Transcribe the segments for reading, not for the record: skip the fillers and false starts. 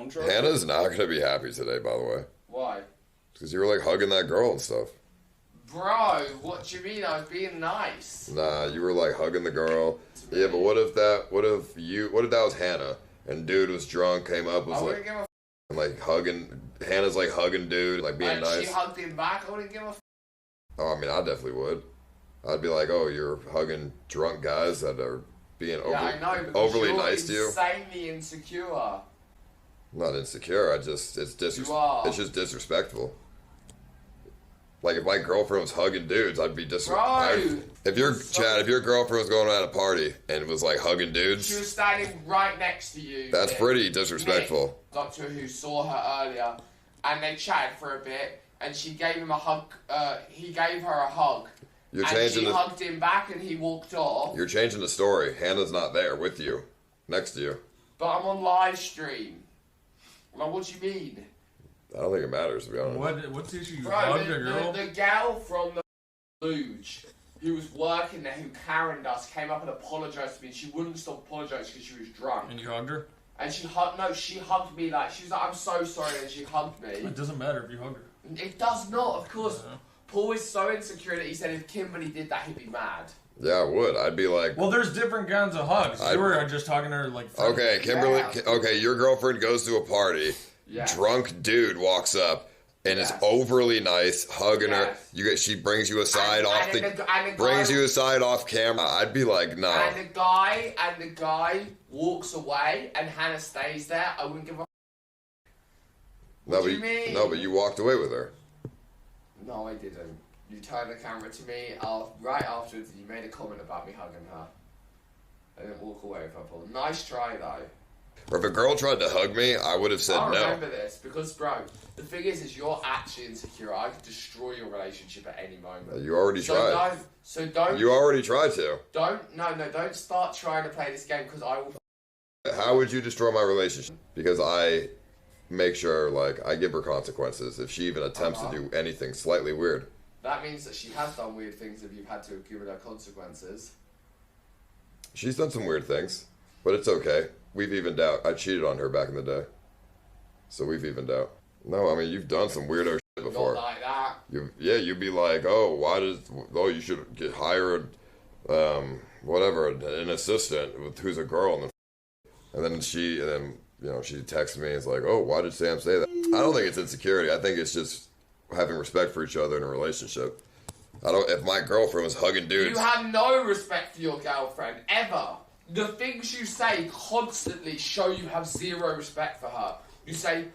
phone charger? Hannah's not gonna be happy today, by the way. Why? Because you were like hugging that girl and stuff. Bro, what do you mean? I was being nice. Nah, you were like hugging the girl. Yeah, but what if that was Hannah and dude was drunk, came up, was like hugging. Hannah's like hugging dude, like being nice. She hugged him back. I wouldn't give a f. Oh, I mean, I definitely would. I'd be like, oh, you're hugging drunk guys that are being overly nice to you. Insanely insecure. I'm not insecure. it's just disrespectful. Like, if my girlfriend was hugging dudes, I'd be disrespectful. If your girlfriend was going out at a party and was like hugging dudes, she was standing right next to you. That's pretty disrespectful. Nick, doctor who saw her earlier, and they chatted for a bit, and she gave him a hug. He gave her a hug. She hugged him back, and he walked off. You're changing the story. Hannah's not there with you, next to you. But I'm on live stream. Like, what do you mean? I don't think it matters, to be honest. What's the issue? You hugged a girl? The gal from the luge who was working there, who Karened us, came up and apologised to me. She wouldn't stop apologising because she was drunk. And you hugged her? And she hugged me like, she was like, I'm so sorry, and she hugged me. It doesn't matter if you hug her. It does not, of course. Yeah. Paul is so insecure that he said if Kimberly did that, he'd be mad. Yeah, I would. I'd be like... Well, there's different kinds of hugs. You were just talking to her like... Okay, Kimberly... Yeah. Okay, your girlfriend goes to a party. Yeah. Drunk dude walks up and is overly nice, hugging her. She brings you aside off camera. I'd be like, no. And the guy walks away, and Hannah stays there. I wouldn't give a. What do you mean? No, but you walked away with her. No, I didn't. You turned the camera to me right afterwards, and you made a comment about me hugging her. I didn't walk away with her, Paul. Nice try, though. Or if a girl tried to hug me, I would have said no. I remember this, because, bro, the thing is you're actually insecure. I could destroy your relationship at any moment. You already tried. Don't. You already tried to. Don't start trying to play this game, because I will. How would you destroy my relationship? Because I make sure, like, I give her consequences if she even attempts to do anything slightly weird. That means that she has done weird things if you've had to give her consequences. She's done some weird things, but it's okay. We've evened out. I cheated on her back in the day. So we've evened out. No, I mean, you've done some weirdo shit before. Not like that. You'd be like, you should hire an assistant who's a girl. And then she texts me and is like, oh, why did Sam say that? I don't think it's insecurity. I think it's just having respect for each other in a relationship. If my girlfriend was hugging dudes. You have no respect for your girlfriend, ever. The things you say constantly show you have zero respect for her. You say,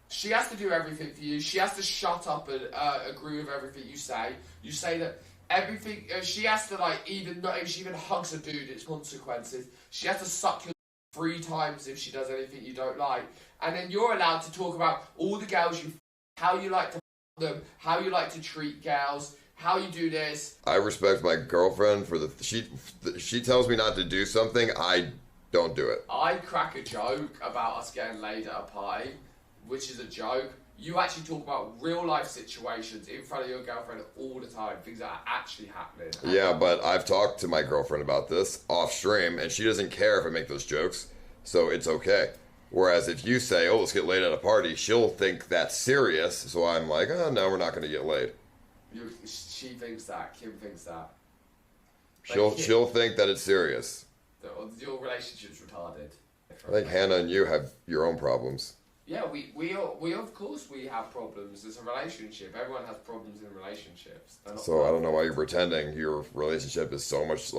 she has to do everything for you. She has to shut up and agree with everything you say. You say that everything, she has to if she even hugs a dude, it's consequences. She has to suck your 3 times if she does anything you don't like. And then you're allowed to talk about all the girls how you like to them, how you like to treat girls, how you do this. I respect my girlfriend for she tells me not to do something, I don't do it. I crack a joke about us getting laid at a party, which is a joke. You actually talk about real life situations in front of your girlfriend all the time, things that are actually happening. Yeah, but I've talked to my girlfriend about this off stream, and she doesn't care if I make those jokes, so it's okay. Whereas if you say, oh, let's get laid at a party, she'll think that's serious, so I'm like, oh, no, we're not going to get laid. She thinks that. Kim thinks that. She'll think that it's serious. Your relationship's retarded. I think Hannah and you have your own problems. Yeah, we of course we have problems. It's a relationship. Everyone has problems in relationships. So I don't know why you're pretending your relationship is so much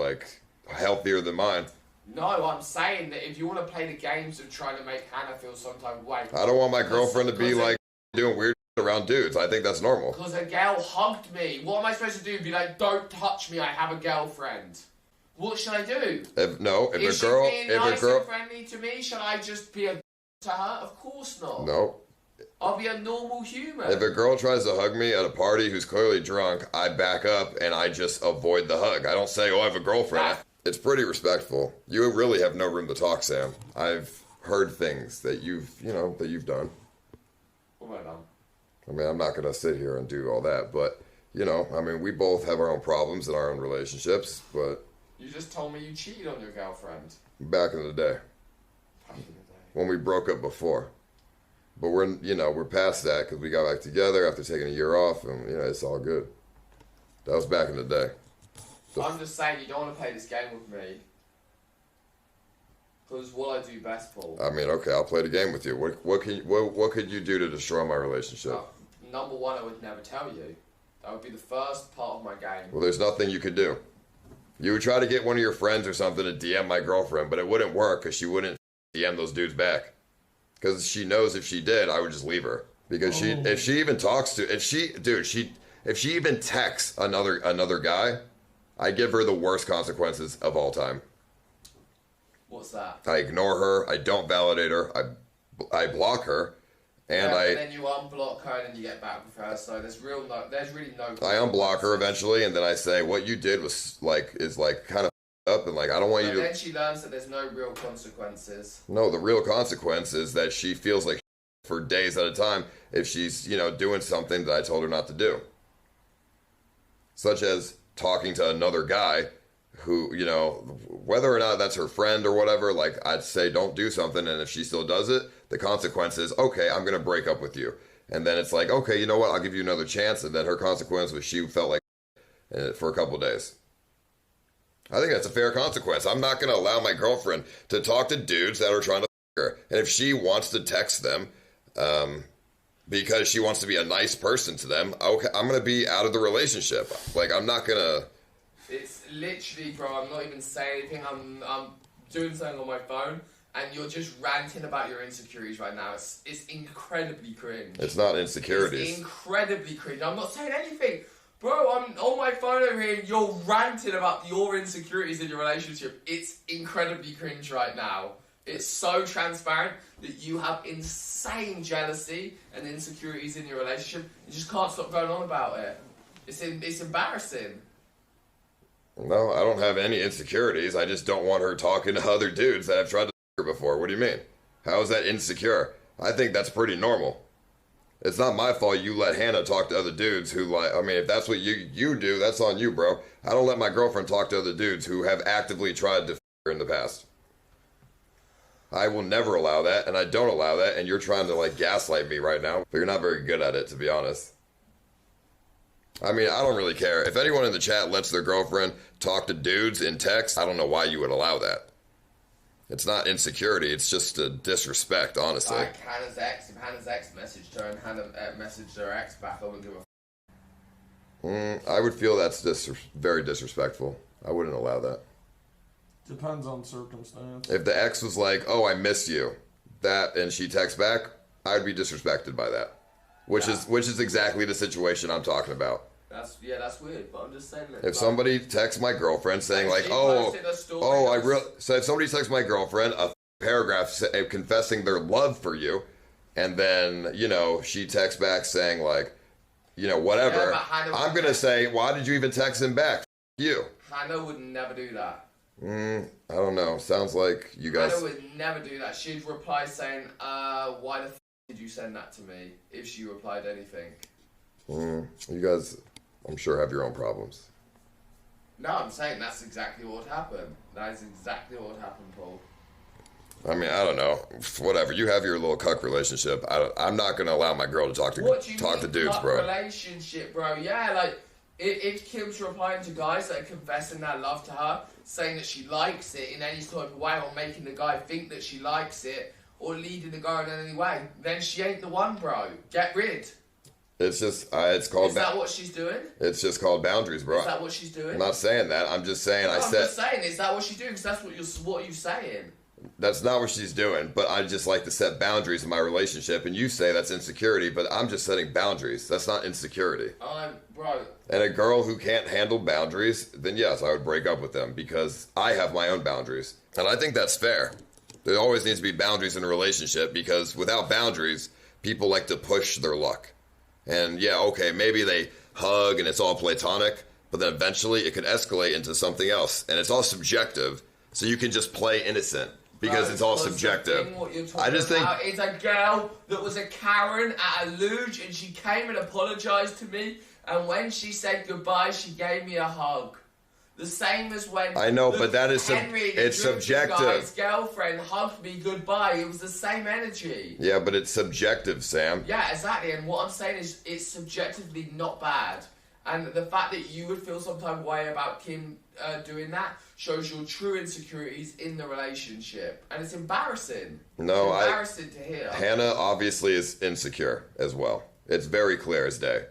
healthier than mine. No, I'm saying that if you want to play the games of trying to make Hannah feel some type of way. I don't want my girlfriend to be doing weird around dudes. I think that's normal. Because a girl hugged me. What am I supposed to do? Be like, don't touch me, I have a girlfriend. What should I do? If a girl and friendly to me, should I just be a to her? Of course not. No. I'll be a normal human. If a girl tries to hug me at a party who's clearly drunk, I back up and I just avoid the hug. I don't say, oh, I have a girlfriend. It's pretty respectful. You really have no room to talk, Sam. I've heard things that you've done. What have I done? I mean, I'm not going to sit here and do all that, but, we both have our own problems in our own relationships, but... You just told me you cheated on your girlfriend. Back in the day. When we broke up before. But we're past that because we got back together after taking a year off, and it's all good. That was back in the day. I'm just saying, you don't want to play this game with me. Because what I do best, Paul. I mean, okay, I'll play the game with you. What could you do to destroy my relationship? Number one, I would never tell you. That would be the first part of my game. Well, there's nothing you could do. You would try to get one of your friends or something to DM my girlfriend, but it wouldn't work because she wouldn't DM those dudes back. Because she knows if she did, I would just leave her. Because if she even texts another guy, I give her the worst consequences of all time. What's that? I ignore her. I don't validate her. I block her, and then you unblock her, and then you get back with her. So there's really no. I unblock her eventually, and then I say what you did was kind of up, and I don't want you to. Then she learns that there's no real consequences. No, the real consequence is that she feels like for days at a time if she's doing something that I told her not to do, such as talking to another guy who, whether or not that's her friend or whatever, I'd say don't do something, and if she still does it, the consequence is, okay, I'm going to break up with you. And then it's like, okay, you know what, I'll give you another chance, and then her consequence was she felt like for a couple of days. I think that's a fair consequence. I'm not going to allow my girlfriend to talk to dudes that are trying to her. And if she wants to text them because she wants to be a nice person to them, okay, I'm going to be out of the relationship. I'm not going to... It's literally, bro, I'm not even saying anything. I'm doing something on my phone, and you're just ranting about your insecurities right now. It's incredibly cringe. It's not insecurities. It's incredibly cringe. I'm not saying anything. Bro, I'm on my phone over here, and you're ranting about your insecurities in your relationship. It's incredibly cringe right now. It's so transparent that you have insane jealousy and insecurities in your relationship. You just can't stop going on about it. It's embarrassing. No, I don't have any insecurities. I just don't want her talking to other dudes that have tried to her before. What do you mean? How is that insecure? I think that's pretty normal. It's not my fault you let Hannah talk to other dudes who if that's what you do, that's on you, bro. I don't let my girlfriend talk to other dudes who have actively tried to her in the past. I will never allow that, and I don't allow that, and you're trying to gaslight me right now, but you're not very good at it, to be honest. I mean, I don't really care. If anyone in the chat lets their girlfriend talk to dudes in text, I don't know why you would allow that. It's not insecurity, it's just a disrespect, honestly. If Hannah's ex messaged her and Hannah messaged her ex back, I wouldn't give a I would feel that's very disrespectful. I wouldn't allow that. Depends on circumstance. If the ex was like, oh, I miss you, and she texts back, I'd be disrespected by that. Which is exactly the situation I'm talking about. That's weird, but I'm just saying that. If somebody texts my girlfriend saying so if somebody texts my girlfriend a paragraph confessing their love for you, and then she texts back saying whatever, I'm gonna say, why did you even text him back? You. Hannah would never do that. I don't know. Sounds like you guys. Hannah would never do that. She'd reply saying, why the did you send that to me? If she replied anything. You guys, I'm sure, have your own problems. No, I'm saying that's exactly what would happen. That is exactly what would happen, Paul. I mean, I don't know. Whatever. You have your little cuck relationship. I'm not going to allow my girl to talk to dudes, bro. Relationship, bro. Yeah, if Kim's replying to guys that are confessing their love to her, saying that she likes it in any sort of way, or making the guy think that she likes it, or leading the guy in any way, then she ain't the one, bro. Get rid. It's just, it's called... Is that what she's doing? It's just called boundaries, bro. Is that what she's doing? I'm not saying that. I'm just saying I'm just saying, is that what she's doing? Because that's what you're saying. That's not what she's doing, but I just like to set boundaries in my relationship, and you say that's insecurity, but I'm just setting boundaries. That's not insecurity. Bro. And a girl who can't handle boundaries, then yes, I would break up with them, because I have my own boundaries. And I think that's fair. There always needs to be boundaries in a relationship, because without boundaries, people like to push their luck. And yeah, okay, maybe they hug and it's all platonic, but then eventually it could escalate into something else. And it's all subjective, so you can just play innocent, because it's all subjective. I just think it's a girl that was a Karen at a luge, and she came and apologized to me, and when she said goodbye, she gave me a hug. The same as when I know, but that is Henry, it's subjective. Guy's girlfriend hugged me goodbye. It was the same energy. Yeah, but it's subjective, Sam. Yeah, exactly. And what I'm saying is, it's subjectively not bad. And the fact that you would feel some type of way about Kim doing that shows your true insecurities in the relationship, and it's embarrassing. No, it's embarrassing to hear. Hannah obviously is insecure as well. It's very clear as day.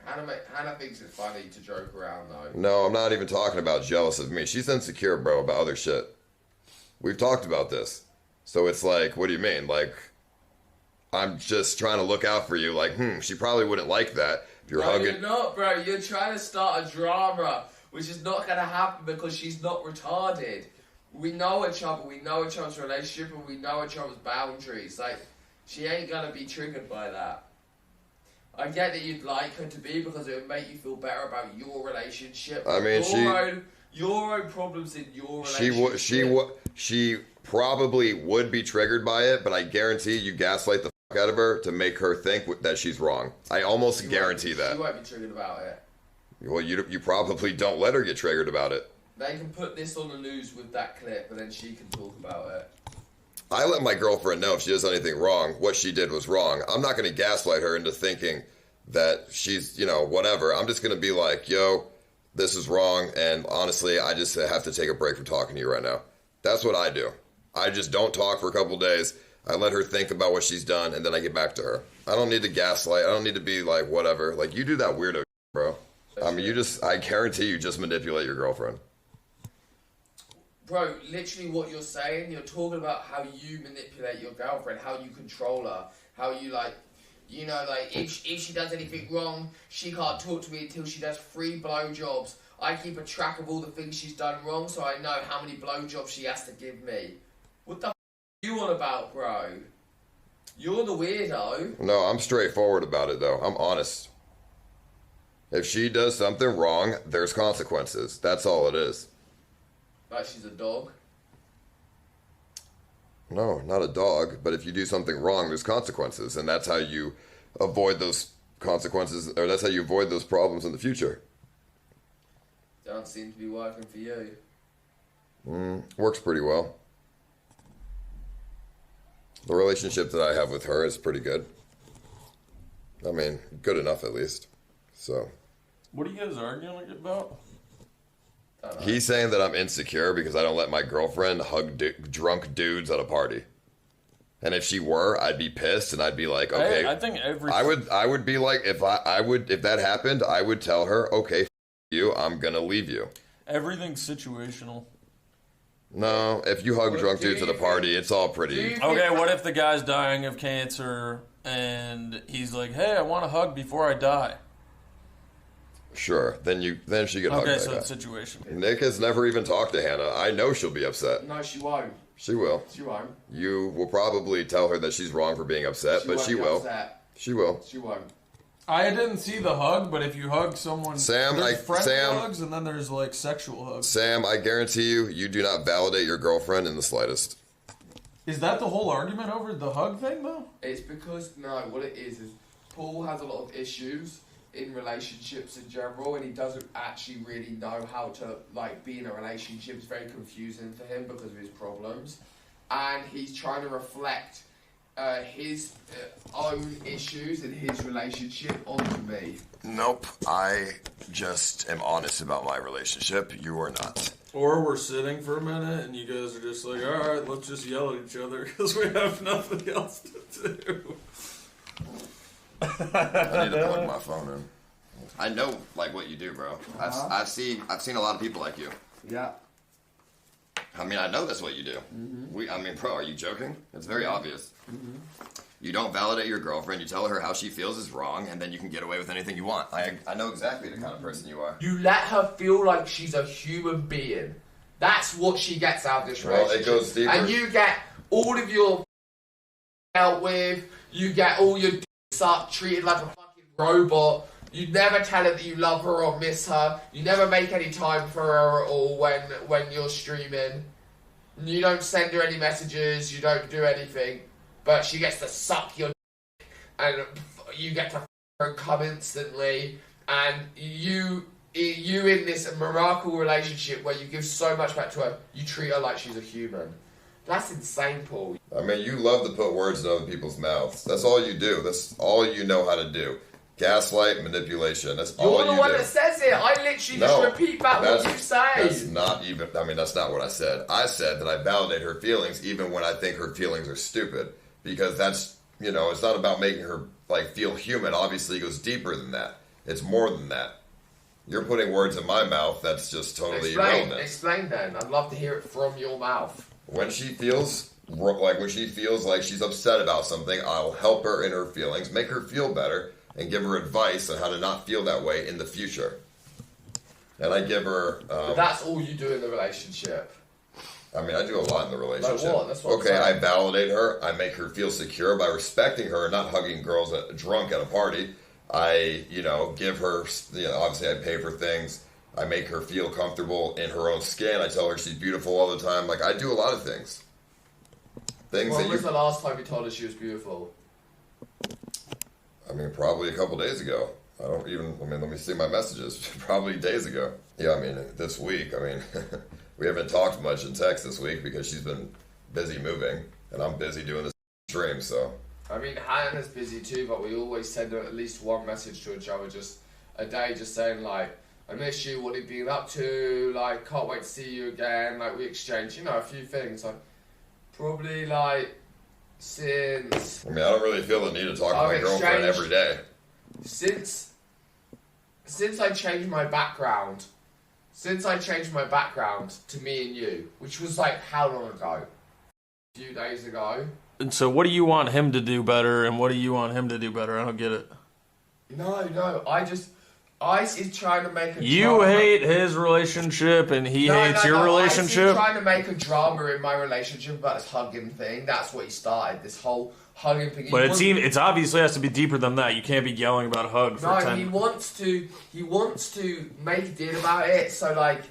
Hannah thinks it's funny to joke around, though. No, I'm not even talking about jealous of me. She's insecure, bro, about other shit. We've talked about this. So it's like, what do you mean? Like, I'm just trying to look out for you. Like, she probably wouldn't like that. If you're hugging. You're not, bro. You're trying to start a drama, which is not going to happen because she's not retarded. We know each other. We know each other's relationship, and we know each other's boundaries. Like, she ain't going to be triggered by that. I get that you'd like her to be because it would make you feel better about your relationship. I mean, your own problems in your relationship. She probably would be triggered by it, but I guarantee you gaslight the fuck out of her to make her think that she's wrong. I almost guarantee that. She won't be triggered about it. Well, you probably don't let her get triggered about it. They can put this on the news with that clip, and then she can talk about it. I let my girlfriend know if she does anything wrong, what she did was wrong. I'm not going to gaslight her into thinking that she's, whatever. I'm just going to be like, yo, this is wrong, and honestly, I just have to take a break from talking to you right now. That's what I do. I just don't talk for a couple days. I let her think about what she's done, and then I get back to her. I don't need to gaslight. I don't need to be like, whatever. Like, you do that weirdo, bro. I mean, I guarantee you just manipulate your girlfriend. Bro, literally what you're saying, you're talking about how you manipulate your girlfriend, how you control her, how you if she does anything wrong, she can't talk to me until she does 3 blowjobs. I keep a track of all the things she's done wrong, so I know how many blowjobs she has to give me. What the f*** are you on about, bro? You're the weirdo. No, I'm straightforward about it, though. I'm honest. If she does something wrong, there's consequences. That's all it is. Like she's a dog? No, not a dog, but if you do something wrong, there's consequences, and that's how you avoid those consequences, or that's how you avoid those problems in the future. Don't seem to be working for you. Works pretty well. The relationship that I have with her is pretty good. I mean, good enough at least. So. What are you guys arguing about? He's saying that I'm insecure because I don't let my girlfriend hug drunk dudes at a party. And if she were, I'd be pissed and I'd be like, okay. I think I would be like, if that happened, I would tell her, okay, you, I'm gonna leave you. Everything's situational. No, if you hug drunk dudes at a party, it's all pretty. Okay, what if the guy's dying of cancer and he's like, hey, I want a hug before I die? Sure, then she could hug that Okay, so guy. it's situational. Nick has never even talked to Hannah. I know she'll be upset. No, she won't. She will. She won't. You will probably tell her that she's wrong for being upset, but she will. She will. She won't. I didn't see the hug, but if you hug someone, there's friendly hugs and then there's like sexual hugs. Sam, I guarantee you do not validate your girlfriend in the slightest. Is that the whole argument over the hug thing, though? It's because, what it is Paul has a lot of issues in relationships in general, and he doesn't actually really know how to be in a relationship. It's very confusing for him because of his problems, and he's trying to reflect his own issues in his relationship onto me. Nope, I just am honest about my relationship. You are not. Or we're sitting for a minute and you guys are just like, all right, let's just yell at each other because we have nothing else to do. I need to plug my phone in. I know what you do, bro. I've seen a lot of people like you. Yeah. I mean, I know that's what you do. Mm-hmm. Bro, are you joking? It's very obvious. Mm-hmm. You don't validate your girlfriend. You tell her how she feels is wrong, and then you can get away with anything you want. I know exactly the kind of person you are. You let her feel like she's a human being. That's what she gets out of this relationship. Well, it goes deeper. And you get all of your out with. You get all your dicks up, treated like a fucking robot. You never tell her that you love her or miss her. You never make any time for her at all when you're streaming. You don't send her any messages. You don't do anything. But she gets to suck your dick, and you get to f*** her and come instantly. And you you in this miracle relationship where you give so much back to her, you treat her like she's a human. That's insane, Paul. I mean, you love to put words in other people's mouths. That's all you do. That's all you know how to do. Gaslight, manipulation. That's all you do. You're the one that says it. I literally just repeat back what you say. That's not even... I mean, that's not what I said. I said that I validate her feelings even when I think her feelings are stupid. Because that's, you know, it's not about making her, like, feel human. Obviously, it goes deeper than that. It's more than that. You're putting words in my mouth that's just totally irrelevant. Explain then. I'd love to hear it from your mouth. When she feels like she's upset about something, I'll help her in her feelings, make her feel better, and give her advice on how to not feel that way in the future. And I give her... but that's all you do in the relationship. I mean, I do a lot in the relationship. Like what? That's what okay, I validate her. I make her feel secure by respecting her, not hugging girls drunk at a party. I, you know, give her... You know, obviously, I pay for things. I make her feel comfortable in her own skin. I tell her she's beautiful all the time. Like, I do a lot of things. When was the last time you told her she was beautiful? I mean, probably a couple days ago. Let me see my messages. Probably days ago. Yeah, I mean, this week, we haven't talked much in text this week because she's been busy moving, and I'm busy doing this stream, so. I mean, Hannah's busy too, but we always send her at least one message to each other just a day, just saying, like, I miss you, what have you been up to, like, can't wait to see you again, like, we exchange, you know, a few things, like, probably, like, since... I mean, I don't really feel the need to talk to my girlfriend every day. Since I changed my background, to me and you, which was, like, how long ago? A few days ago. And so what do you want him to do better, and what do you want him to do better? I don't get it. No, Ice trying to make a You drama. hate his relationship and he hates your relationship? Ice is trying to make a drama in my relationship about this hugging thing. That's what he started, this whole hugging thing. But it's obviously has to be deeper than that. You can't be yelling about a hug for 10 minutes. He wants to make a deal about it, so like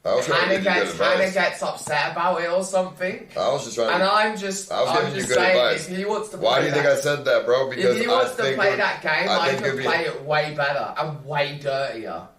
Hannah gets upset about it or something. I was just trying and I'm just giving you good saying, advice. if he wants to Why do you think I said that, bro? Because if he wants to play that game, I can it'd be play it way better and way dirtier.